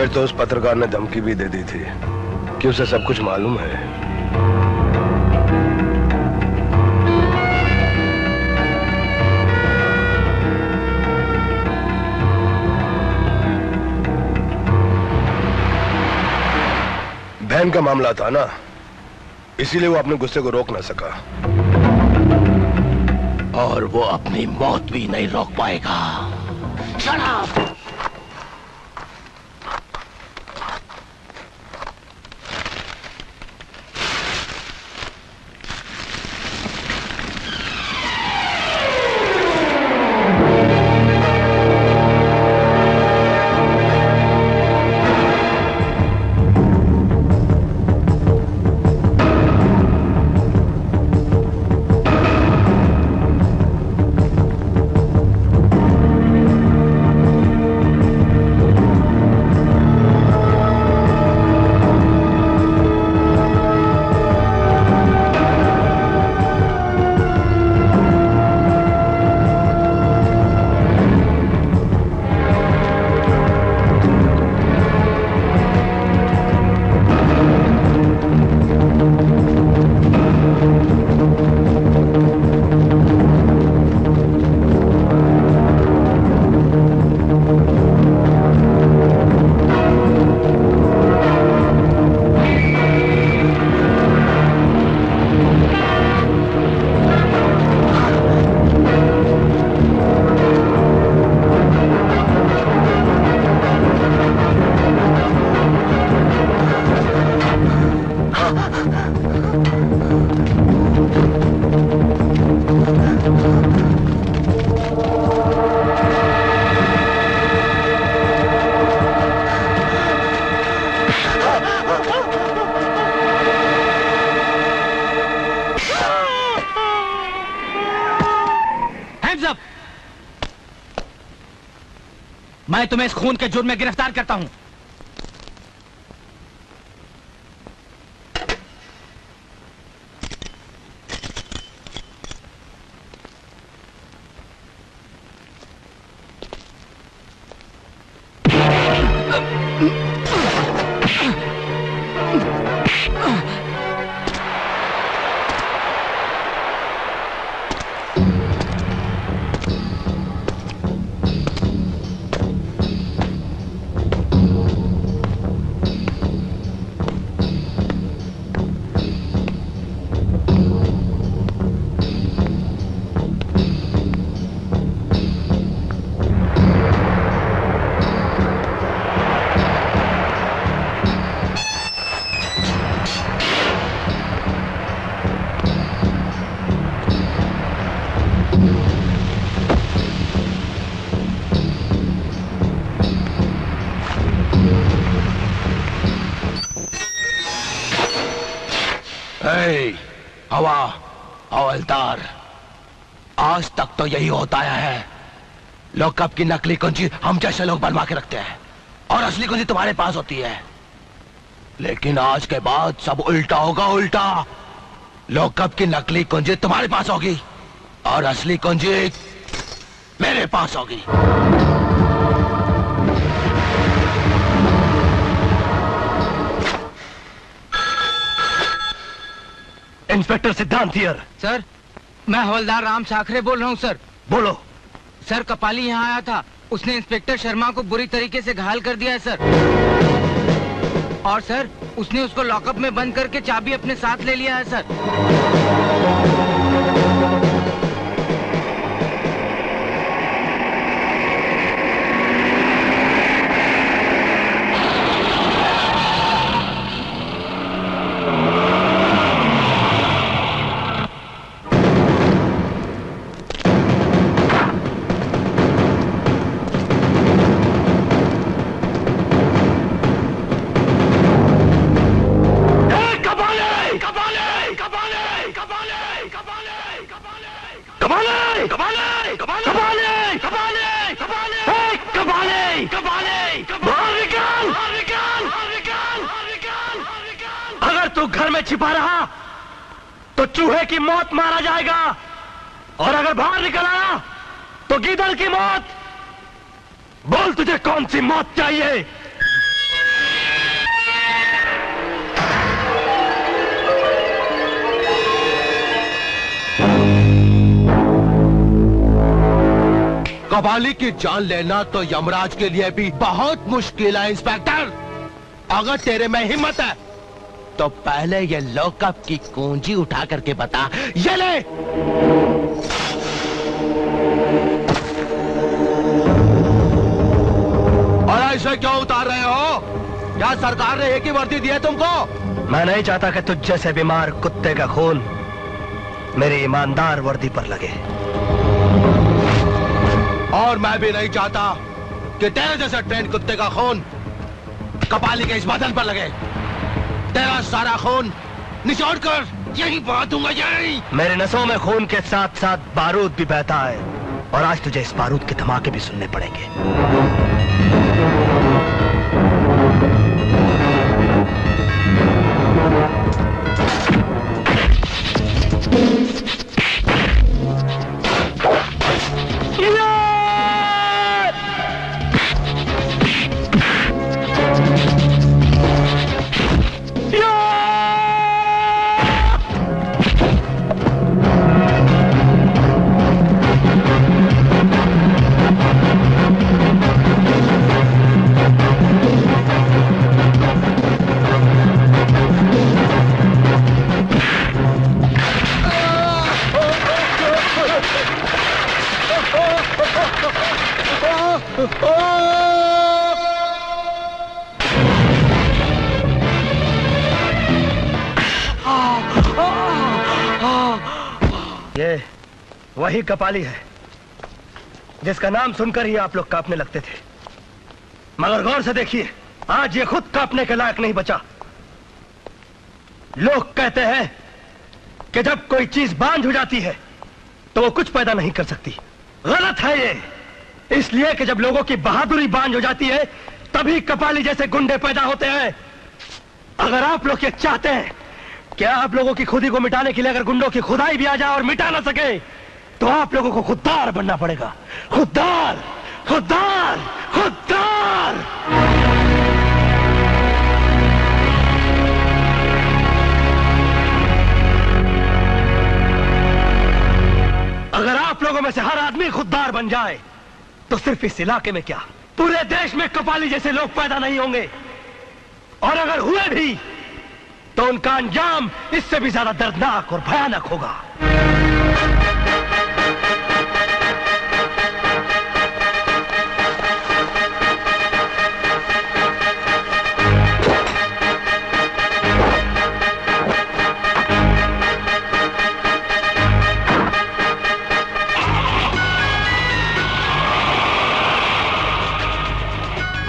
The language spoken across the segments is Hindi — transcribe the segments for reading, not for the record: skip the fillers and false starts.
फिर तो उस पत्रकार ने धमकी भी दे दी थी कि उसे सब कुछ मालूम है। बहन का मामला था ना, इसीलिए वो अपने गुस्से को रोक ना सका। और वो अपनी मौत भी नहीं रोक पाएगा। Shut up! मैं तुम्हें इस खून के जुर्म में गिरफ्तार करता हूं। हवलदार, आज तक तो यही होता आया है। लॉकअप की नकली कुंजी हम जैसे लोग बनवा के रखते हैं और असली कुंजी तुम्हारे पास होती है। लेकिन आज के बाद सब उल्टा होगा, उल्टा। लॉकअप की नकली कुंजी तुम्हारे पास होगी और असली कुंजी मेरे पास होगी। इंस्पेक्टर सिद्धांत हियर। सर, मैं हवलदार राम साखरे बोल रहा हूँ सर। बोलो। सर, कपाली यहाँ आया था, उसने इंस्पेक्टर शर्मा को बुरी तरीके से घायल कर दिया है सर। और सर, उसने उसको लॉकअप में बंद करके चाबी अपने साथ ले लिया है सर। छिपा रहा तो चूहे की मौत मारा जाएगा और अगर बाहर निकल आया तो गीदड़ की मौत। बोल, तुझे कौन सी मौत चाहिए? कबाली की जान लेना तो यमराज के लिए भी बहुत मुश्किल है इंस्पेक्टर। अगर तेरे में हिम्मत है तो पहले ये लॉकअप की कुंजी उठा करके बता। ये ले। और ऐसे क्यों उतार रहे हो? क्या सरकार ने एक ही वर्दी दी है तुमको? मैं नहीं चाहता कि तुझ जैसे बीमार कुत्ते का खून मेरी ईमानदार वर्दी पर लगे। और मैं भी नहीं चाहता कि तेरे जैसे ट्रेंड कुत्ते का खून कपाली के इस बदन पर लगे। तेरा सारा खून निचोड़ कर यहीं बहा दूंगा, यहीं। मेरे नसों में खून के साथ साथ बारूद भी बहता है, और आज तुझे इस बारूद के धमाके भी सुनने पड़ेंगे। ये वही कपाली है जिसका नाम सुनकर ही आप लोग कांपने लगते थे, मगर गौर से देखिए, आज ये खुद कांपने के लायक नहीं बचा। लोग कहते हैं कि जब कोई चीज बांझ हो जाती है तो वो कुछ पैदा नहीं कर सकती। गलत है ये, इसलिए कि जब लोगों की बहादुरी बांझ हो जाती है तभी कपाली जैसे गुंडे पैदा होते हैं। अगर आप लोग ये चाहते हैं कि आप लोगों की खुदी को मिटाने के लिए अगर गुंडों की खुदाई भी आ जाए और मिटा ना सके, तो आप लोगों को खुददार बनना पड़ेगा। खुददार, खुददार, खुददार। अगर आप लोगों में से हर आदमी खुददार बन जाए तो सिर्फ इस इलाके में क्या, पूरे देश में कपाली जैसे लोग पैदा नहीं होंगे। और अगर हुए भी तो उनका अंजाम इससे भी ज्यादा दर्दनाक और भयानक होगा।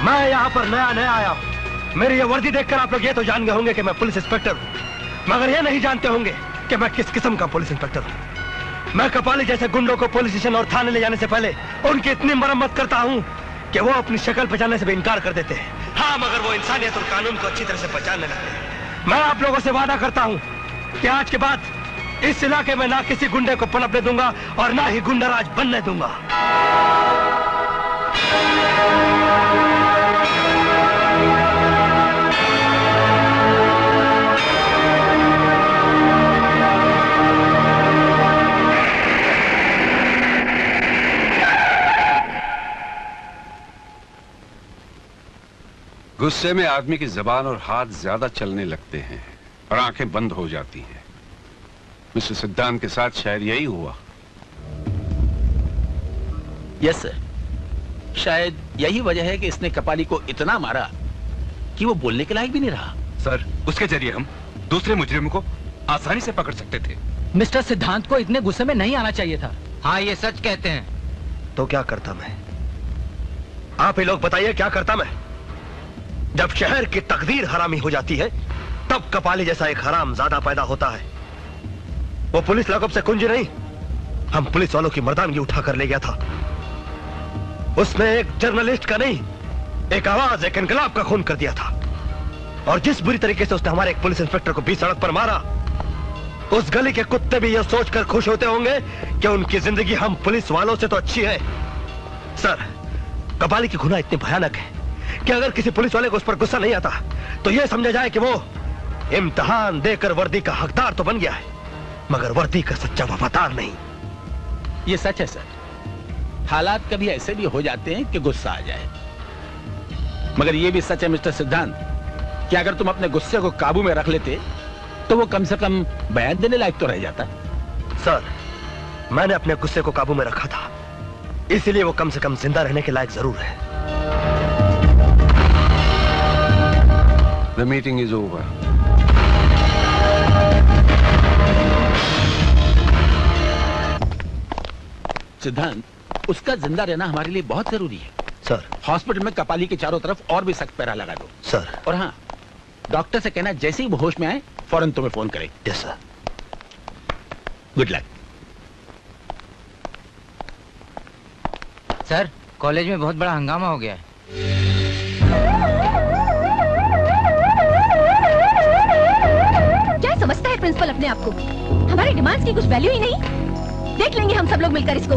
मैं यहां पर नया आया हूं। मेरी ये वर्दी देखकर आप लोग ये तो जान गए होंगे कि मैं पुलिस इंस्पेक्टर हूं, मगर ये नहीं जानते होंगे कि मैं किस किस्म का पुलिस इंस्पेक्टर हूं। मैं कपाली जैसे गुंडों को पुलिस स्टेशन और थाने ले जाने से पहले उनकी इतनी मरम्मत करता हूं कि वो अपनी शक्ल पहचानने से भी इनकार कर देते हैं। हाँ, मगर वो इंसानियत और कानून को अच्छी तरह से पहचानने लगते हैं। मैं आप लोगों से वादा करता हूं कि आज के बाद इस इलाके में ना किसी गुंडे को पनपने दूंगा और ना ही गुंडाराज बनने दूंगा। गुस्से में आदमी की जबान और हाथ ज्यादा चलने लगते हैं और आंखें बंद हो जाती हैं। मिस्टर सिद्धांत के साथ शायद यही हुआ। यस सर, शायद यही वजह है कि इसने कपाली को इतना मारा कि वो बोलने के लायक भी नहीं रहा। सर, उसके जरिए हम दूसरे मुजरिम को आसानी से पकड़ सकते थे। मिस्टर सिद्धांत को इतने गुस्से में नहीं आना चाहिए था। हाँ, ये सच कहते हैं। तो क्या करता मैं? आप ही लोग बताइए, क्या करता मैं? जब शहर की तकदीर हरामी हो जाती है तब कपाली जैसा एक हराम ज्यादा पैदा होता है। वो पुलिस लॉकअप से कुंजी नहीं, हम पुलिस वालों की मर्दानगी उठा कर ले गया था। उसने एक जर्नलिस्ट का नहीं, एक आवाज, एक इनकलाब का खून कर दिया था। और जिस बुरी तरीके से उसने हमारे एक पुलिस इंस्पेक्टर को बीच सड़क पर मारा, उस गली के कुत्ते भी यह सोचकर खुश होते होंगे कि उनकी जिंदगी हम पुलिस वालों से तो अच्छी है। सर, कपाली की गुनाह इतनी भयानक है कि अगर किसी पुलिस वाले को उस पर गुस्सा नहीं आता तो यह समझा जाए कि वो इम्तिहान देकर वर्दी का हकदार तो बन गया है, मगर वर्दी का सच्चा वफादार नहीं। ये सच है सर। हालात कभी ऐसे भी हो जाते हैं कि गुस्सा आ जाए, मगर ये भी सच है मिस्टर सिद्धांत कि अगर तुम अपने गुस्से को काबू में रख लेते तो वो कम से कम बयान देने लायक तो रह जाता। सर, मैंने अपने गुस्से को काबू में रखा था, इसीलिए वो कम से कम जिंदा रहने के लायक जरूर है। The meeting is over. सिद्धांत, उसका जिंदा रहना हमारे लिए बहुत जरूरी है। सर। हॉस्पिटल में कपाली के चारों तरफ और भी सख्त पहरा लगा दो। सर। और हाँ, डॉक्टर से कहना जैसे ही वो होश में आए फौरन तुम्हें फोन करे। Yes sir. Good luck. Sir, college में बहुत बड़ा हंगामा हो गया है। क्या समझता है प्रिंसिपल अपने आप को? हमारी डिमांड्स की कुछ वैल्यू ही नहीं? देख लेंगे हम सब लोग मिलकर इसको।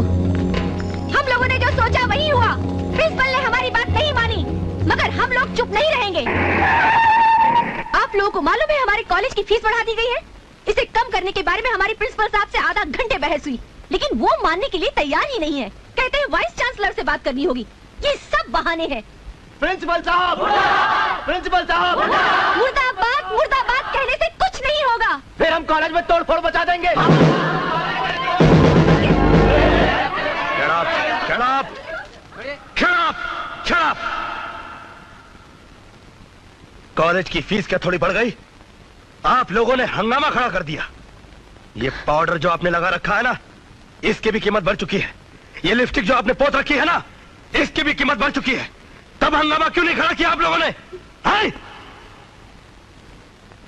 हम लोगों ने जो सोचा वही हुआ। प्रिंसिपल ने हमारी बात नहीं मानी, मगर हम लोग चुप नहीं रहेंगे। आप लोगों को मालूम है हमारे कॉलेज की फीस बढ़ा दी गई है। इसे कम करने के बारे में हमारी प्रिंसिपल साहब से आधा घंटे बहस हुई, लेकिन वो मानने के लिए तैयार ही नहीं है। कहते हैं वाइस चांसलर से बात करनी होगी। ये सब बहाने हैं। प्रिंसिपल साहब, प्रिंसिपल साहब, मुर्दाबाद मुर्दाबाद कहने से कुछ नहीं होगा। फिर हम कॉलेज में तोड़फोड़ मचा देंगे। कॉलेज की फीस क्या थोड़ी बढ़ गई? आप लोगों ने हंगामा खड़ा कर दिया। ये पाउडर जो आपने लगा रखा है ना, इसकी भी कीमत बढ़ चुकी है। ये लिपस्टिक जो आपने पोत रखी है ना, इसकी भी कीमत बढ़ चुकी है। तब हंगामा क्यों नहीं खड़ा किया आप लोगों ने?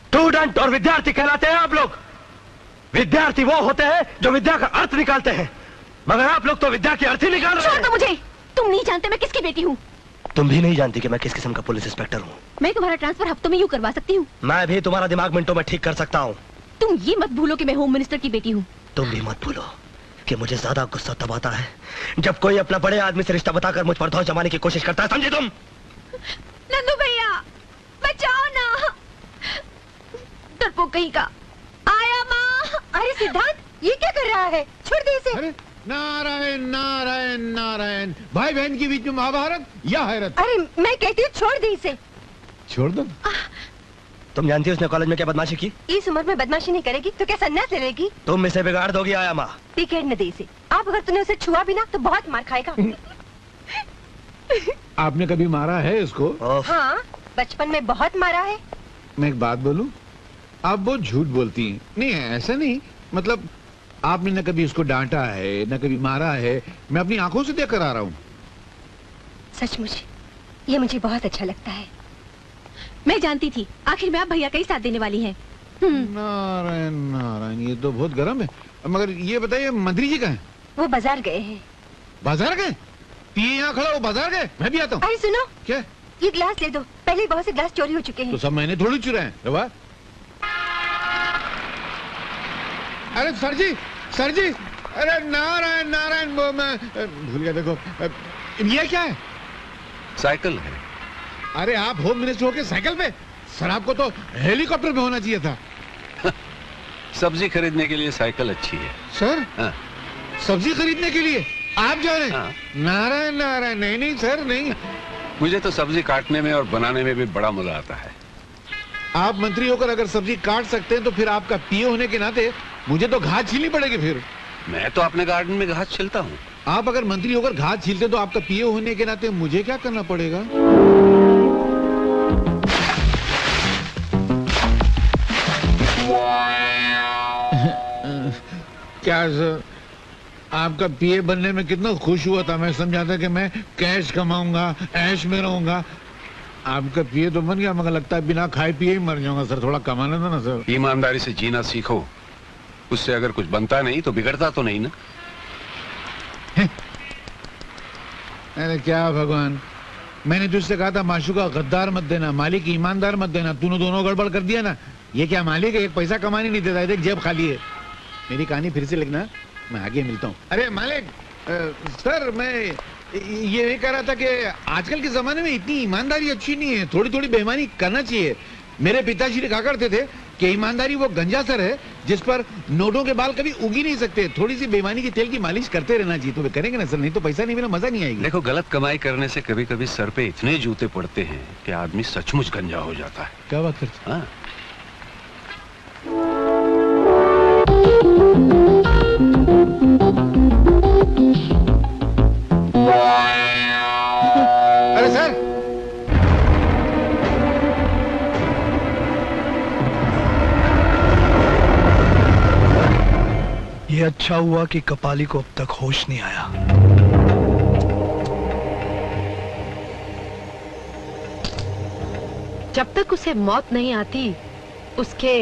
स्टूडेंट और विद्यार्थी कहलाते हैं आप लोग। विद्यार्थी वो होते हैं जो विद्या का अर्थ निकालते हैं, मगर आप लोग तो विद्या की अर्थ ही निकाल रहे हैं। छोड़ दो मुझे। तुम नहीं जानते मैं किसकी बेटी हूँ। तुम भी नहीं जानती कि मैं किस किस्म का पुलिस इंस्पेक्टर हूँ। मैं तुम्हारा ट्रांसफर हफ्तों में यूं करवा सकती हूँ। मैं भी तुम्हारा दिमाग मिनटों में ठीक कर सकता हूँ। तुम ये मत भूलो कि मैं होम मिनिस्टर की बेटी हूँ। तुम भी मत भूलो कि मुझे ज्यादा गुस्सा तब आता है जब कोई अपना बड़े आदमी से रिश्ता बताकर मुझ पर धौंस जमाने की कोशिश करता है, समझे तुम? नंदू भैया बचाओ ना, डरपोक कहीं का। आया माँ। अरे सिद्धांत, ये क्या कर रहा है? छोड़ दे इसे। अरे नारायण नारायण नारायण, भाई बहन के बीच में महाभारत या हैरत। अरे मैं कहती हूँ छोड़ दे इसे। छोड़ दो। तुम जानती हो उसने कॉलेज में क्या बदमाशी की? इस उम्र में बदमाशी नहीं करेगी तो क्या सन्यास ले लेगी? तुम इसे बिगाड़ दोगी आया माँ। टिकट न दे इसे। आप अगर तूने उसे छुआ भी ना तो बहुत मार खाएगा। आपने कभी मारा है इसको? हाँ, बचपन में बहुत मारा है। मैं एक बात बोलूं, आप बहुत झूठ बोलती हैं। नहीं ऐसा नहीं, मतलब आपने न कभी उसको डांटा है न कभी मारा है। मैं अपनी आंखों से देख कर आ रहा हूँ। सचमुच ये मुझे बहुत अच्छा लगता है। मैं जानती थी आखिर में आप भैया का ही साथ देने वाली हैं। नारायण नारायण, ये तो बहुत गर्म है। मगर ये बताइए मंत्री जी कहाँ हैं? वो बाजार गए हैं। बाजार गए? ये यहाँ खड़ा, वो बाजार गए? मैं भी आता हूँ। अरे सुनो, क्या? ये ग्लास ले दो। पहले ही बहुत से ग्लास चोरी हो चुके हैं। तो सब मैंने थोड़ी चुराए हैं। रवा? अरे सर जी, सर जी, अरे नारायण नारायण, वो मैं भूल गया। देखो ये क्या है? साइकिल है। अरे आप होम मिनिस्टर होके साइकिल पे? सर आपको तो हेलीकॉप्टर पे होना चाहिए था। सब्जी खरीदने के लिए साइकिल अच्छी है। सर? हाँ। सब्जी खरीदने के लिए आप जा रहे हैं? हाँ। नारायण नारायण, नहीं नहीं सर नहीं। मुझे तो सब्जी काटने में और बनाने में भी बड़ा मजा आता है। आप मंत्री होकर अगर सब्जी काट सकते हैं तो फिर आपका पीए होने के नाते मुझे तो घास छीलनी पड़ेगी। फिर मैं तो अपने गार्डन में घास छिलता हूँ। आप अगर मंत्री होकर घास छीलते तो आपका पीए होने के नाते मुझे क्या करना पड़ेगा? क्या सर, आपका पीए बनने में कितना खुश हुआ था। मैं समझा था कि मैं कैश कमाऊंगा, ऐश में रहूंगा। आपका पीए तो बन गया, मगर लगता है बिना खाए पिए ही मर जाऊंगा। सर थोड़ा कमाना था ना सर। ईमानदारी से जीना सीखो, उससे अगर कुछ बनता नहीं तो बिगड़ता तो नहीं ना। अरे क्या भगवान, मैंने तुझसे कहा था माशूका गद्दार मत देना, मालिक ईमानदार मत देना। तूने दोनों गड़बड़ कर दिया ना। ये क्या मालिक है, एक पैसा कमाने नहीं देता है, देख जेब खाली है। मेरी कहानी फिर से लिखना, मैं आगे मिलता हूँ। अरे मालिक, सर मैं ये कह रहा था कि आजकल के जमाने में इतनी ईमानदारी अच्छी नहीं है, थोड़ी थोड़ी बेईमानी करना चाहिए। मेरे पिताजी ने कहा करते थे कि ईमानदारी वो गंजा सर है जिस पर नोटों के बाल कभी उग ही नहीं सकते। थोड़ी सी बेईमानी की तेल की मालिश करते रहना चाहिए। तो वे करेंगे ना सर, नहीं तो पैसा नहीं मिला, मजा नहीं आएगी। देखो, गलत कमाई करने से कभी कभी सर पे इतने जूते पड़ते हैं कि आदमी सचमुच गंजा हो जाता है। क्या बात करते? हाँ। अरे सर, ये अच्छा हुआ कि कपाली को अब तक होश नहीं आया। जब तक उसे मौत नहीं आती, उसके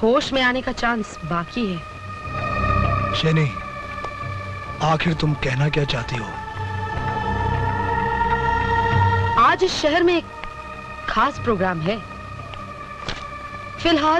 होश में आने का चांस बाकी है। शैनी, आखिर तुम कहना क्या चाहती हो? आज इस शहर में एक खास प्रोग्राम है। फिलहाल